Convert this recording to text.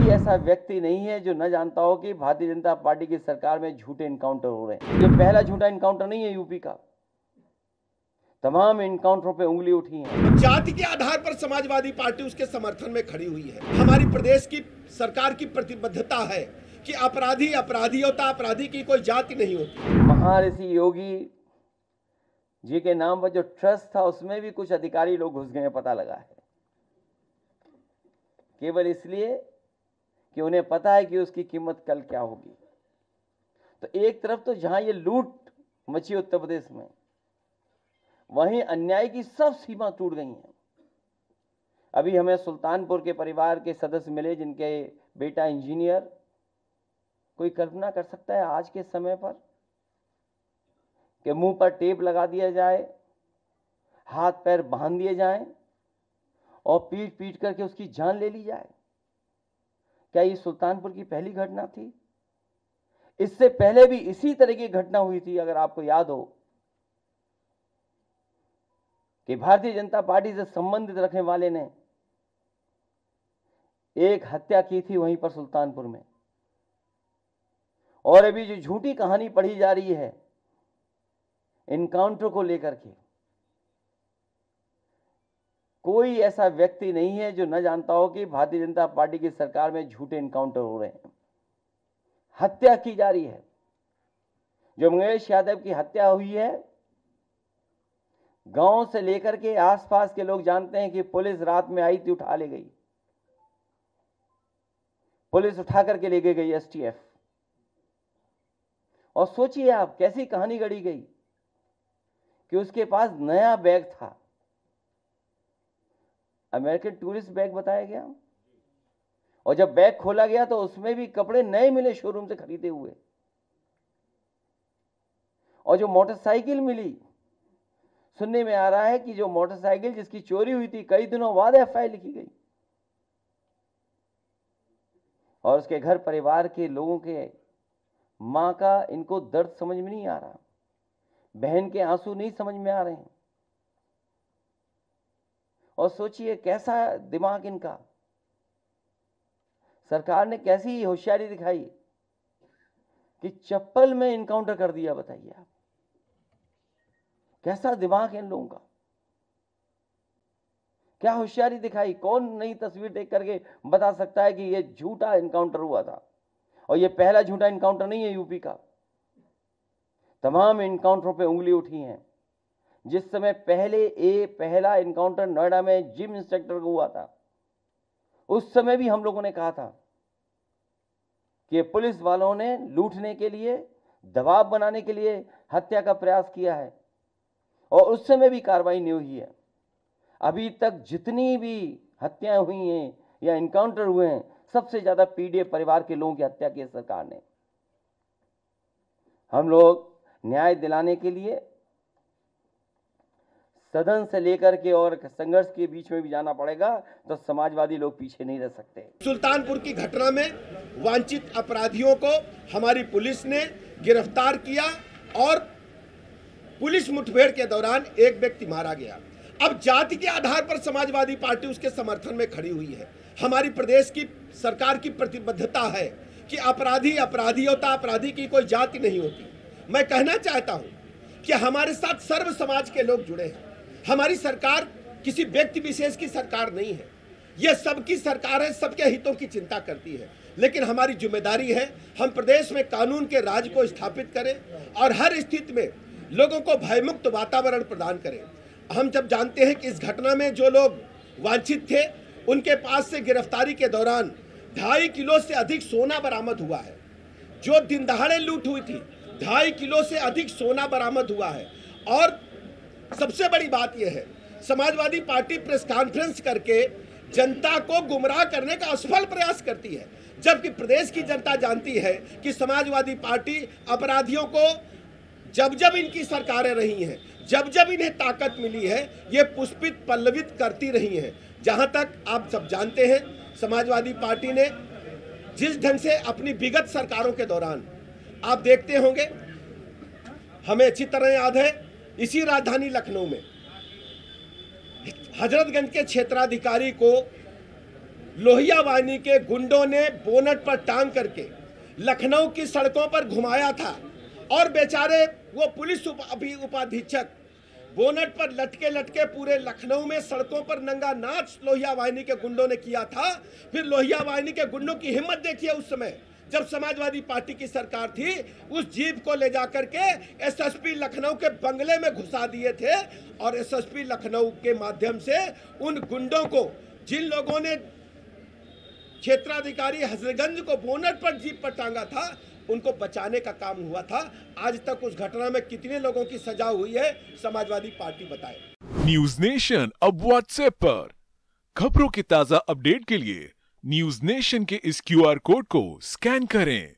कोई ऐसा व्यक्ति नहीं है जो न जानता हो कि भारतीय जनता पार्टी की सरकार में झूठे इनकाउंटर हो रहे हैं। ये पहला झूठा इनकाउंटर नहीं है यूपी का, तमाम इनकाउंटरों पे उंगली उठी है। जाति के आधार पर समाजवादी पार्टी उसके समर्थन में खड़ी हुई है। हमारी प्रदेश की सरकार की प्रतिबद्धता है कि अपराधी अपराधी होता, अपराधी की कोई जाति नहीं होती। महर्षि योगी जी के नाम पर जो ट्रस्ट था उसमें भी कुछ अधिकारी लोग घुस गए, पता लगा है, केवल इसलिए कि उन्हें पता है कि उसकी कीमत कल क्या होगी। तो एक तरफ तो जहां ये लूट मची उत्तर प्रदेश में, वहीं अन्याय की सब सीमा टूट गई हैं। अभी हमें सुल्तानपुर के परिवार के सदस्य मिले जिनके बेटा इंजीनियर। कोई कल्पना कर सकता है आज के समय पर कि मुंह पर टेप लगा दिया जाए, हाथ पैर बांध दिए जाएं और पीट पीट करके उसकी जान ले ली जाए? क्या ये सुल्तानपुर की पहली घटना थी? इससे पहले भी इसी तरह की घटना हुई थी। अगर आपको याद हो कि भारतीय जनता पार्टी से संबंधित रखने वाले ने एक हत्या की थी वहीं पर सुल्तानपुर में। और अभी जो झूठी कहानी पढ़ी जा रही है इनकाउंटर को लेकर के, कोई ऐसा व्यक्ति नहीं है जो न जानता हो कि भारतीय जनता पार्टी की सरकार में झूठे इनकाउंटर हो रहे हैं, हत्या की जा रही है। जो मंगेश यादव की हत्या हुई है, गांव से लेकर के आसपास के लोग जानते हैं कि पुलिस रात में आई थी, उठा ले गई, पुलिस उठा करके ले गई एसटीएफ। और सोचिए आप कैसी कहानी गढ़ी गई कि उसके पास नया बैग था, अमेरिकन टूरिस्ट बैग बताया गया, और जब बैग खोला गया तो उसमें भी कपड़े नए मिले शोरूम से खरीदे हुए। और जो मोटरसाइकिल मिली, सुनने में आ रहा है कि जो मोटरसाइकिल जिसकी चोरी हुई थी कई दिनों बाद एफआईआर लिखी गई और उसके घर परिवार के लोगों के मां का इनको दर्द समझ में नहीं आ रहा, बहन के आंसू नहीं समझ में आ रहे हैं। और सोचिए कैसा दिमाग इनका, सरकार ने कैसी होशियारी दिखाई कि चप्पल में इनकाउंटर कर दिया। बताइए आप, कैसा दिमाग है इन लोगों का, क्या होशियारी दिखाई। कौन नई तस्वीर देख करके बता सकता है कि यह झूठा इनकाउंटर हुआ था? और यह पहला झूठा इनकाउंटर नहीं है यूपी का, तमाम इनकाउंटरों पे उंगली उठी है। जिस समय पहला इनकाउंटर नोएडा में जिम इंस्ट्रक्टर को हुआ था, उस समय भी हम लोगों ने कहा था कि पुलिस वालों ने लूटने के लिए, दबाव बनाने के लिए हत्या का प्रयास किया है, और उस समय भी कार्रवाई नहीं हुई है। अभी तक जितनी भी हत्याएं हुई हैं या इनकाउंटर हुए हैं, सबसे ज्यादा पीड़ित परिवार के लोगों की हत्या की है सरकार ने। हम लोग न्याय दिलाने के लिए सदन से लेकर के और संघर्ष के बीच में भी जाना पड़ेगा, तो समाजवादी लोग पीछे नहीं रह सकते। सुल्तानपुर की घटना में वांछित अपराधियों को हमारी पुलिस ने गिरफ्तार किया और पुलिस मुठभेड़ के दौरान एक व्यक्ति मारा गया। अब जाति के आधार पर समाजवादी पार्टी उसके समर्थन में खड़ी हुई है। हमारी प्रदेश की सरकार की प्रतिबद्धता है कि अपराधी अपराधी होता, अपराधी की कोई जाति नहीं होती। मैं कहना चाहता हूं कि हमारे साथ सर्व समाज के लोग जुड़े हैं। हमारी सरकार किसी व्यक्ति विशेष की सरकार नहीं है, यह सबकी सरकार है, सबके हितों की चिंता करती है। लेकिन हमारी जिम्मेदारी है हम प्रदेश में कानून के राज को स्थापित करें और हर स्थिति में लोगों को भयमुक्त वातावरण प्रदान करें। हम जब जानते हैं कि इस घटना में जो लोग वांछित थे उनके पास से गिरफ्तारी के दौरान 2.5 किलो से अधिक सोना बरामद हुआ है। जो दिन दहाड़े लूट हुई थी, 2.5 किलो से अधिक सोना बरामद हुआ है। और सबसे बड़ी बात यह है, समाजवादी पार्टी प्रेस कॉन्फ्रेंस करके जनता को गुमराह करने का असफल प्रयास करती है, जबकि प्रदेश की जनता जानती है कि समाजवादी पार्टी अपराधियों को जब जब इनकी सरकारें रही हैं, जब जब इन्हें ताकत मिली है, ये पुष्पित पल्लवित करती रही हैं। जहां तक आप सब जानते हैं, समाजवादी पार्टी ने जिस ढंग से अपनी विगत सरकारों के दौरान, आप देखते होंगे, हमें अच्छी तरह याद है, इसी राजधानी लखनऊ में हजरतगंज के क्षेत्राधिकारी को लोहिया वाहिनी के गुंडों ने बोनट पर टांग करके लखनऊ की सड़कों पर घुमाया था और बेचारे वो पुलिस उपाधीक्षक बोनट पर लटके लटके पूरे लखनऊ में सड़कों पर नंगा नाच लोहिया वाहिनी के गुंडों ने किया था। फिर लोहिया वाहिनी के गुंडों की हिम्मत देखिए, उस समय जब समाजवादी पार्टी की सरकार थी, उस जीप को ले जाकर के एसएसपी लखनऊ के बंगले में घुसा दिए थे और एसएसपी लखनऊ के माध्यम से उन गुंडों को, जिन लोगों ने क्षेत्राधिकारी हजरतगंज को बोनट पर जीप पर टांगा था, उनको बचाने का काम हुआ था। आज तक उस घटना में कितने लोगों की सजा हुई है, समाजवादी पार्टी बताए। न्यूज नेशन अब व्हाट्सएप पर खबरों के ताजा अपडेट के लिए न्यूज नेशन के इस QR कोड को स्कैन करें।